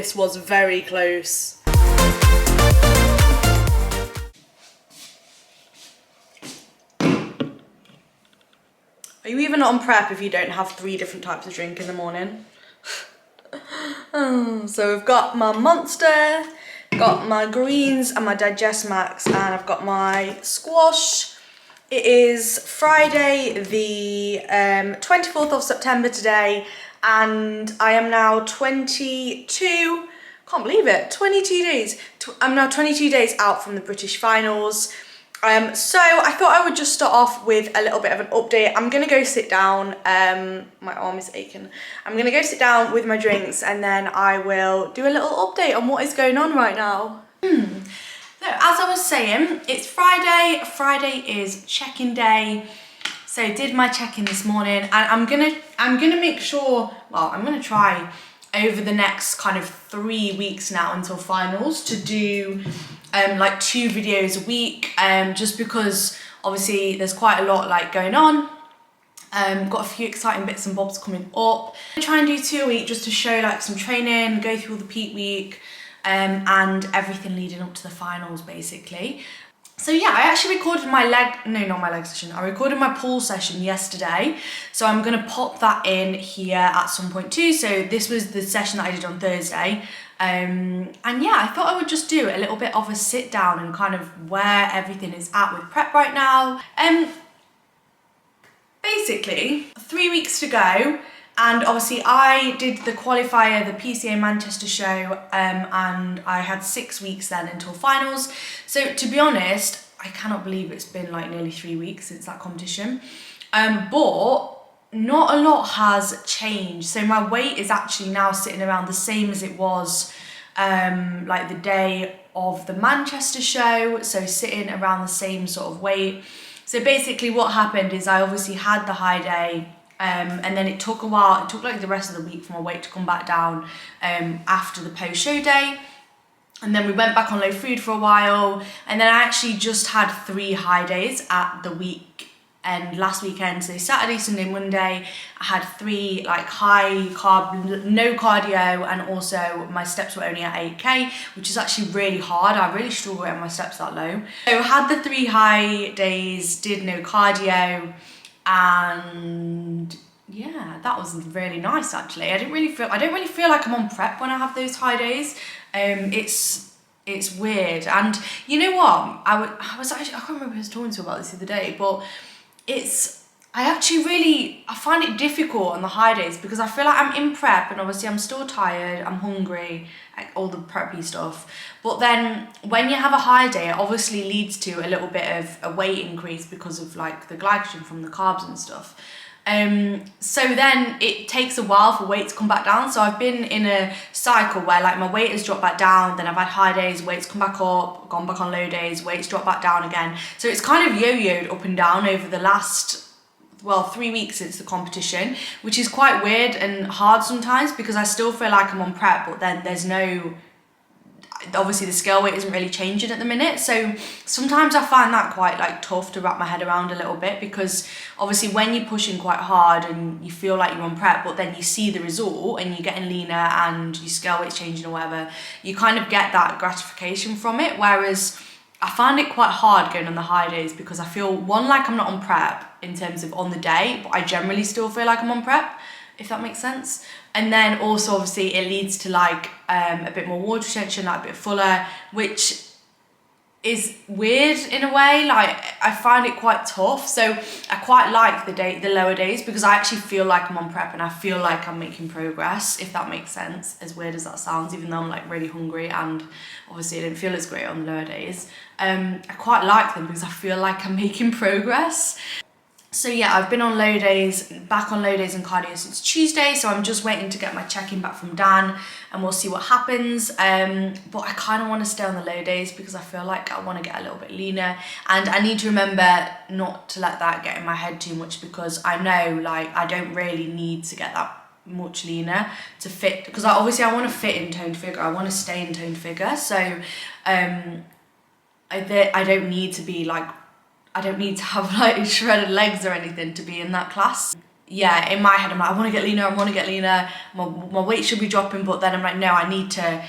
this was very close. Are you even on prep if you don't have 3 different types of drink in the morning? So we've got my Monster, got my greens and my Digest Max, and I've got my squash. It is Friday the 24th of September today, and I am now 22, can't believe it, 22 days. I'm now 22 days out from the British finals. So I thought I would just start off with a little bit of an update. I'm gonna go sit down, my arm is aching. I'm gonna go sit down with my drinks and then I will do a little update on what is going on right now. So as I was saying, it's Friday. Friday is check-in day. So did my check-in this morning, and I'm gonna make sure, well, I'm gonna try over the next kind of 3 weeks now until finals to do like 2 videos a week, just because obviously there's quite a lot like going on. Got a few exciting bits and bobs coming up. I'm try and do 2 a week just to show like some training, go through all the peak week, and everything leading up to the finals basically. So yeah, I actually recorded my leg session. I recorded my pool session yesterday. So I'm gonna pop that in here at some point too. So this was the session that I did on Thursday. And yeah, I thought I would just do a little bit of a sit down and kind of where everything is at with prep right now. Basically, 3 weeks to go. And obviously I did the qualifier, the PCA Manchester show, and I had 6 weeks then until finals. So to be honest, I cannot believe it's been like nearly 3 weeks since that competition. But not a lot has changed. So my weight is actually now sitting around the same as it was like the day of the Manchester show. So sitting around the same sort of weight. So basically what happened is I obviously had the high day, and then it took a while, it took like the rest of the week for my weight to come back down after the post-show day. And then we went back on low food for a while, and then I actually just had 3 high days at the week and last weekend. So Saturday, Sunday, Monday, I had 3 like high carb, no cardio, and also my steps were only at 8k, which is actually really hard. I really struggle getting my steps that low. So I had the 3 high days, did no cardio, and yeah, that was really nice actually. I don't really feel like I'm on prep when I have those high days. It's weird. And you know what, I can't remember who I was talking to about this the other day, but I find it difficult on the high days because I feel like I'm in prep and obviously I'm still tired, I'm hungry, like all the preppy stuff. But then when you have a high day, it obviously leads to a little bit of a weight increase because of like the glycogen from the carbs and stuff. So then it takes a while for weight to come back down. So I've been in a cycle where like my weight has dropped back down, then I've had high days, weights come back up, gone back on low days, weights drop back down again. So it's kind of yo-yoed up and down over the last, well, 3 weeks since the competition, which is quite weird and hard sometimes because I still feel like I'm on prep, but then there's no, obviously the scale weight isn't really changing at the minute. So sometimes I find that quite like tough to wrap my head around a little bit, because obviously when you're pushing quite hard and you feel like you're on prep, but then you see the result and you're getting leaner and your scale weight's changing or whatever, you kind of get that gratification from it. Whereas I find it quite hard going on the high days because I feel, one, like I'm not on prep in terms of on the day, but I generally still feel like I'm on prep, if that makes sense. And then also obviously it leads to like a bit more water retention, like a bit fuller, which is weird in a way. Like I find it quite tough. So I quite like the lower days because I actually feel like I'm on prep and I feel like I'm making progress, if that makes sense, as weird as that sounds, even though I'm like really hungry and obviously I didn't feel as great on the lower days. I quite like them because I feel like I'm making progress. So yeah, I've been on low days, back on low days and cardio since Tuesday, so I'm just waiting to get my check-in back from Dan and we'll see what happens. But I kind of want to stay on the low days because I feel like I want to get a little bit leaner, and I need to remember not to let that get in my head too much, because I know like I don't really need to get that much leaner to fit, because obviously I want to fit in toned figure, I want to stay in toned figure. So I don't need to be like, I don't need to have like shredded legs or anything to be in that class. yeah, in my head, I'm like, I want to get leaner, I want to get leaner. My weight should be dropping, but then I'm like, no, I need to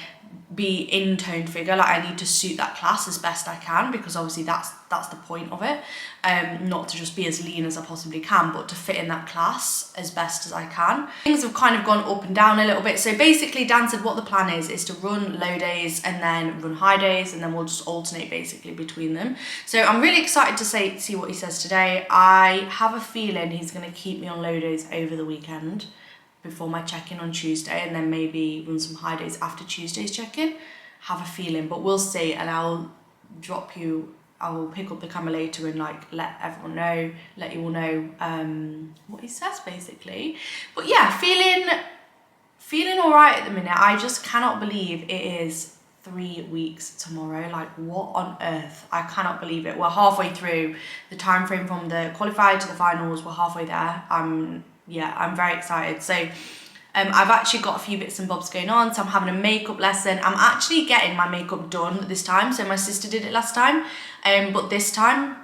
be in toned figure. Like, I need to suit that class as best I can, because obviously that's the point of it. Not to just be as lean as I possibly can, but to fit in that class as best as I can. Things have kind of gone up and down a little bit. So basically, Dan said what the plan is to run low days and then run high days, and then we'll just alternate basically between them. So I'm really excited to see what he says today. I have a feeling he's going to keep me on low days over the weekend before my check-in on Tuesday, and then maybe run some high days after Tuesday's check-in. Have a feeling, but we'll see. And I will pick up the camera later and like let you all know what he says basically. But yeah, feeling all right at the minute. I just cannot believe it is 3 weeks tomorrow. Like, what on earth? I cannot believe it. We're halfway through the time frame from the qualifier to the finals. We're halfway there. Yeah, I'm very excited. So I've actually got a few bits and bobs going on. So I'm having a makeup lesson. I'm actually getting my makeup done this time. So my sister did it last time, but this time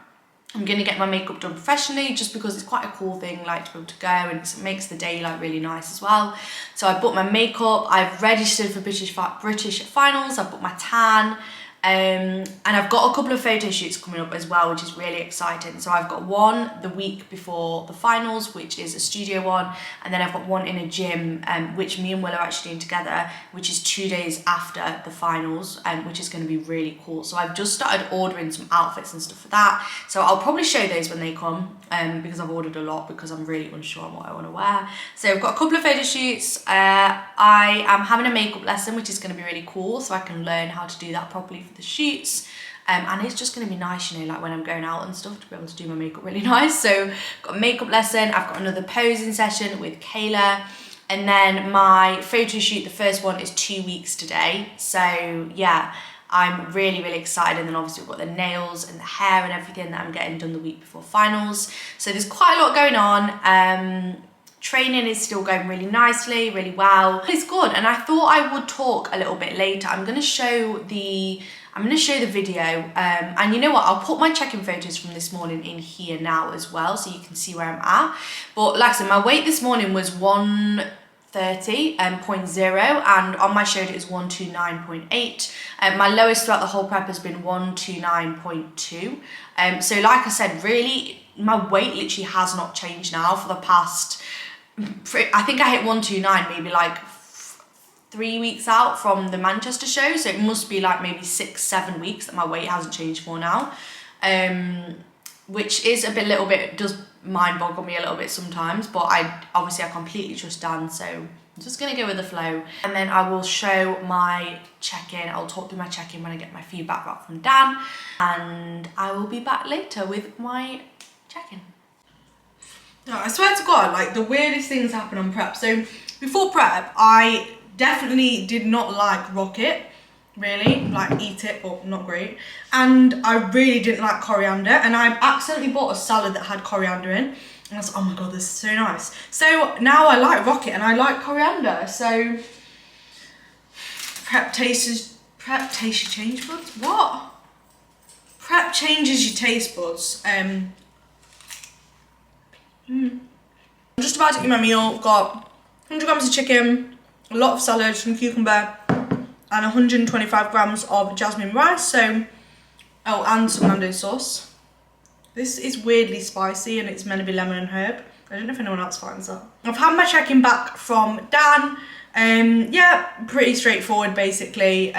I'm going to get my makeup done professionally, just because it's quite a cool thing, like, to be able to go, and it makes the day like really nice as well. So I booked my makeup. I've registered for British finals. I've booked my tan. And I've got a couple of photo shoots coming up as well, which is really exciting. So I've got one the week before the finals, which is a studio one, and then I've got one in a gym, which me and Will are actually doing together, which is 2 days after the finals, which is going to be really cool. So I've just started ordering some outfits and stuff for that. So I'll probably show those when they come, because I've ordered a lot, because I'm really unsure on what I want to wear. So I've got a couple of photo shoots. I am having a makeup lesson, which is going to be really cool, so I can learn how to do that properly for the shoots. And it's just going to be nice, you know, like when I'm going out and stuff, to be able to do my makeup really nice. So got a makeup lesson. I've got another posing session with Kayla, and then my photo shoot, the first one, is 2 weeks today. So yeah, I'm really, really excited. And then obviously we've got the nails and the hair and everything that I'm getting done the week before finals. So there's quite a lot going on. Training is still going really nicely, really well. It's good, and I thought I would talk a little bit later. I'm going to show the video, and you know what, I'll put my check-in photos from this morning in here now as well, so you can see where I'm at. But like I said, my weight this morning was 130.0, and on my shoulder it is 129.8. My lowest throughout the whole prep has been 129.2. So like I said, really, my weight literally has not changed now for the past, I think I hit 129 maybe like 3 weeks out from the Manchester show, so it must be like maybe 6-7 weeks that my weight hasn't changed for now, which is does mind boggle me a little bit sometimes, but I completely trust Dan, so I'm just gonna go with the flow. And then I will show my check-in. I'll talk through my check-in when I get my feedback back from Dan, and I will be back later with my check-in. No, I swear to God, like, the weirdest things happen on prep. So before prep, I definitely did not like Rocket, really, like, eat it, but not great. And I really didn't like coriander, and I accidentally bought a salad that had coriander in, and I was like, oh my God, this is so nice. So now I like Rocket and I like coriander. So prep tastes your change buds? What? Prep changes your taste buds. I'm just about to eat my meal. I've got 100 grams of chicken, a lot of salad, some cucumber, and 125 grams of jasmine rice. So, and some Nando's sauce. This is weirdly spicy, and it's meant to be lemon and herb. I don't know if anyone else finds that. I've had my check-in back from Dan. Yeah, pretty straightforward basically.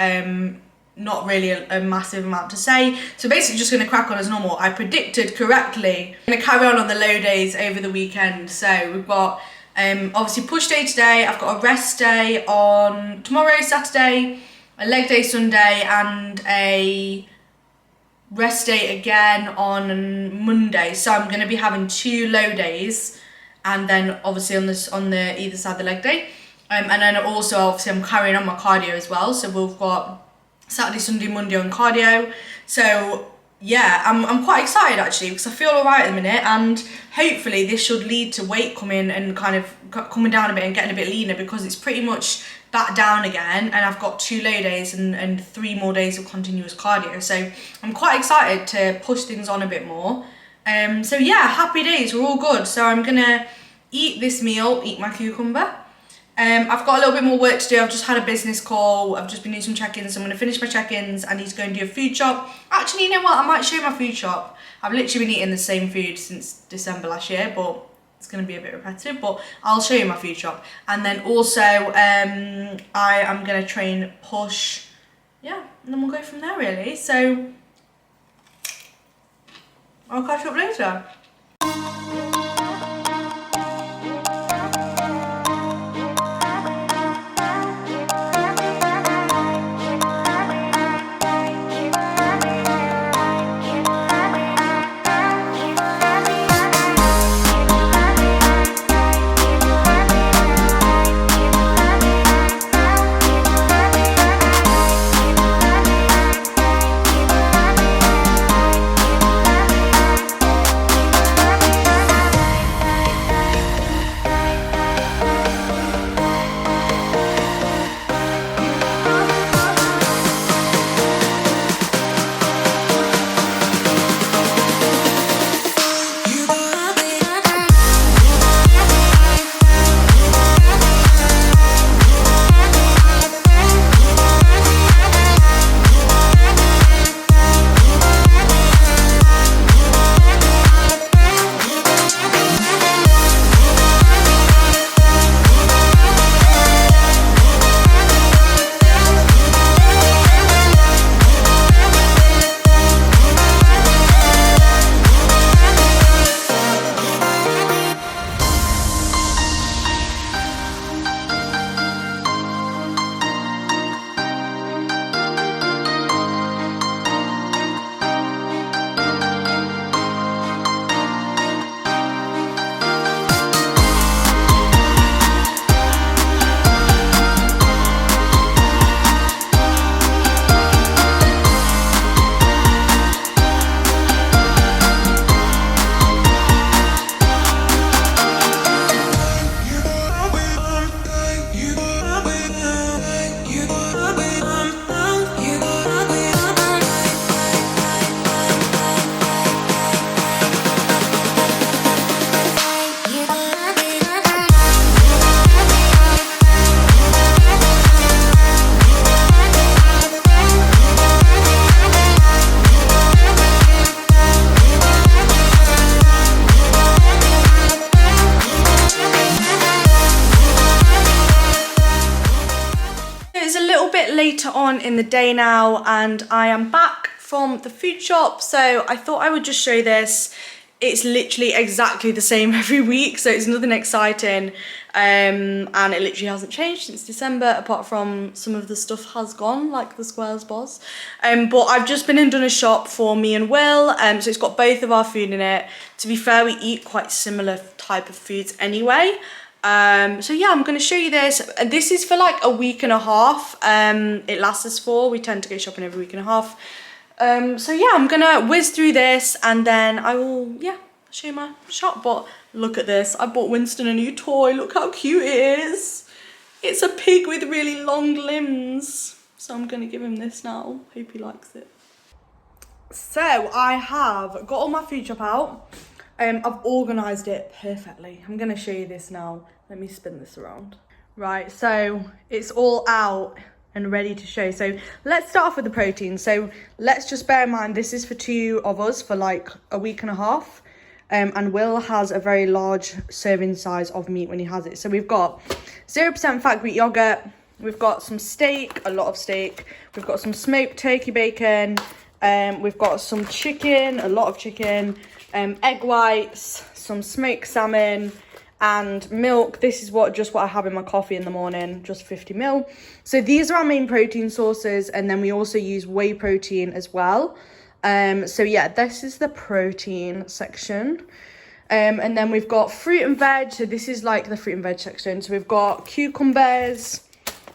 Not really a massive amount to say. So basically just going to crack on as normal. I predicted correctly. I'm going to carry on the low days over the weekend. So we've got obviously push day today. I've got a rest day on tomorrow, Saturday, a leg day Sunday, and a rest day again on Monday. So I'm going to be having 2 low days, and then obviously on the either side of the leg day. And then also obviously I'm carrying on my cardio as well. So we've got Saturday, Sunday, Monday on cardio. So yeah, I'm quite excited actually, because I feel all right at the minute, and hopefully this should lead to weight coming and kind of coming down a bit and getting a bit leaner, because it's pretty much back down again, and I've got 2 low days and 3 more days of continuous cardio. So I'm quite excited to push things on a bit more. So yeah, happy days, we're all good. So I'm gonna eat this meal, eat my cucumber. I've got a little bit more work to do. I've just had a business call. I've just been doing some check-ins. I'm going to finish my check-ins. I need to go and do a food shop. Actually, you know what? I might show you my food shop. I've literally been eating the same food since December last year, but it's going to be a bit repetitive, but I'll show you my food shop. And then also, I am going to train push. Yeah, and then we'll go from there, really. So, I'll catch up later. Later on in the day now, and I am back from the food shop, so I thought I would just show this. It's literally exactly the same every week, so it's nothing exciting, and it literally hasn't changed since December, apart from some of the stuff has gone, like the squares bars. But I've just been and done a shop for me and Will, so it's got both of our food in it. To be fair, we eat quite similar type of foods anyway. So yeah, I'm going to show you this. This is for like a week and a half. It lasts us for. We tend to go shopping every week and a half. So yeah, I'm going to whiz through this and then I will, yeah, show you my shop. But look at this. I bought Winston a new toy. Look how cute it is. It's a pig with really long limbs. So I'm going to give him this now. Hope he likes it. So I have got all my food shop out. I've organised it perfectly. I'm going to show you this now. Let me spin this around. Right, so it's all out and ready to show. So let's start off with the protein. So let's just bear in mind, this is for 2 of us for like a week and a half. And Will has a very large serving size of meat when he has it. So we've got 0% fat Greek yogurt. We've got some steak, a lot of steak. We've got some smoked turkey bacon. We've got some chicken, a lot of chicken. Egg whites, some smoked salmon, and milk. This is just what I have in my coffee in the morning, just 50 ml. So these are our main protein sources, and then we also use whey protein as well. So yeah, this is the protein section. And then we've got fruit and veg. So this is like the fruit and veg section. So we've got cucumbers,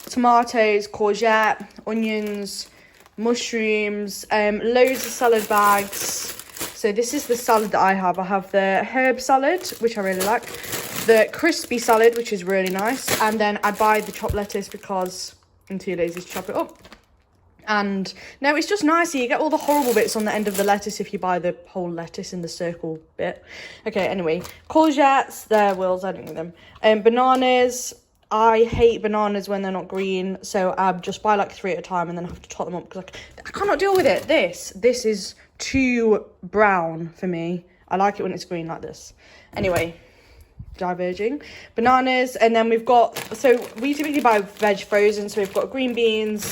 tomatoes, courgette, onions, mushrooms, loads of salad bags. So this is the salad that I have. I have the herb salad, which I really like, the crispy salad, which is really nice, and then I buy the chopped lettuce because I'm too lazy to chop it up. And no, it's just nicer. You get all the horrible bits on the end of the lettuce if you buy the whole lettuce in the circle bit. Okay, anyway, courgettes, they're Will's, I don't need them. Bananas, I hate bananas when they're not green, so I just buy like 3 at a time and then I have to tot them up because I cannot deal with it. This is too brown for me. I like it when it's green like this. Anyway, diverging. Bananas, and then we've got, so we typically buy veg frozen, so we've got green beans,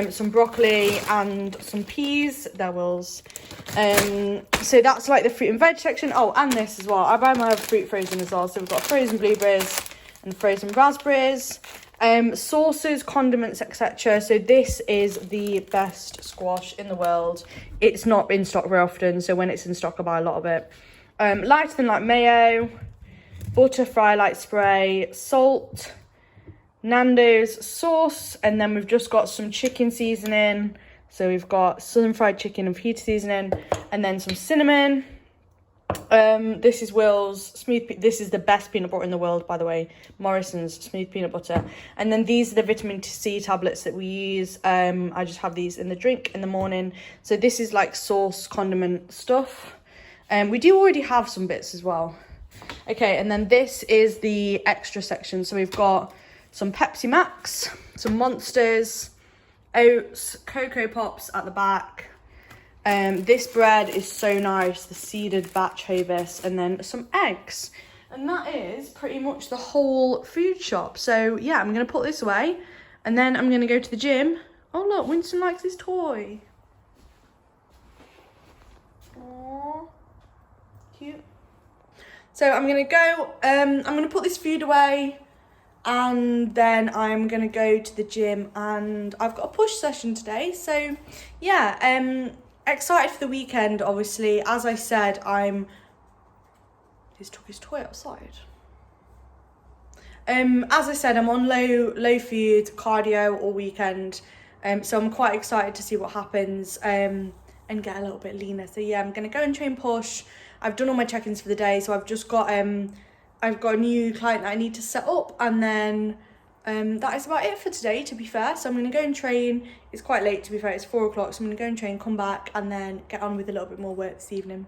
some broccoli and some peas. They're Will's. So that's like the fruit and veg section. Oh, and this as well. I buy my fruit frozen as well. So we've got frozen blueberries and frozen raspberries. Sauces, condiments, etc. So this is the best squash in the world. It's not in stock very often, so when it's in stock I buy a lot of it. Lighter than like mayo, butter fry light spray, salt, Nando's sauce, and then we've just got some chicken seasoning. So we've got southern fried chicken and fajita seasoning, and then some cinnamon. This is Will's smooth. This is the best peanut butter in the world, by the way. Morrison's smooth peanut butter. And then these are the vitamin C tablets that we use. I just have these in the drink in the morning. So this is like sauce condiment stuff. We do already have some bits as well. Okay, and then this is the extra section. So we've got some Pepsi Max, some Monsters, oats, Cocoa Pops at the back. This bread is so nice, the seeded batch Hovis, and then some eggs. And that is pretty much the whole food shop. So yeah, I'm going to put this away and then I'm going to go to the gym. Oh look, Winston likes his toy. Aww, cute. So I'm going to go, I'm going to put this food away and then I'm going to go to the gym, and I've got a push session today. So yeah, excited for the weekend, obviously. As I said, he's took his toy outside. As I said, I'm on low food, cardio all weekend. So I'm quite excited to see what happens and get a little bit leaner. So yeah, I'm gonna go and train push. I've done all my check-ins for the day, so I've just got I've got a new client that I need to set up, and then that is about it for today, to be fair. So I'm going to go and train. It's quite late, to be fair. It's 4 o'clock, so I'm going to go and train, come back, and then get on with a little bit more work this evening.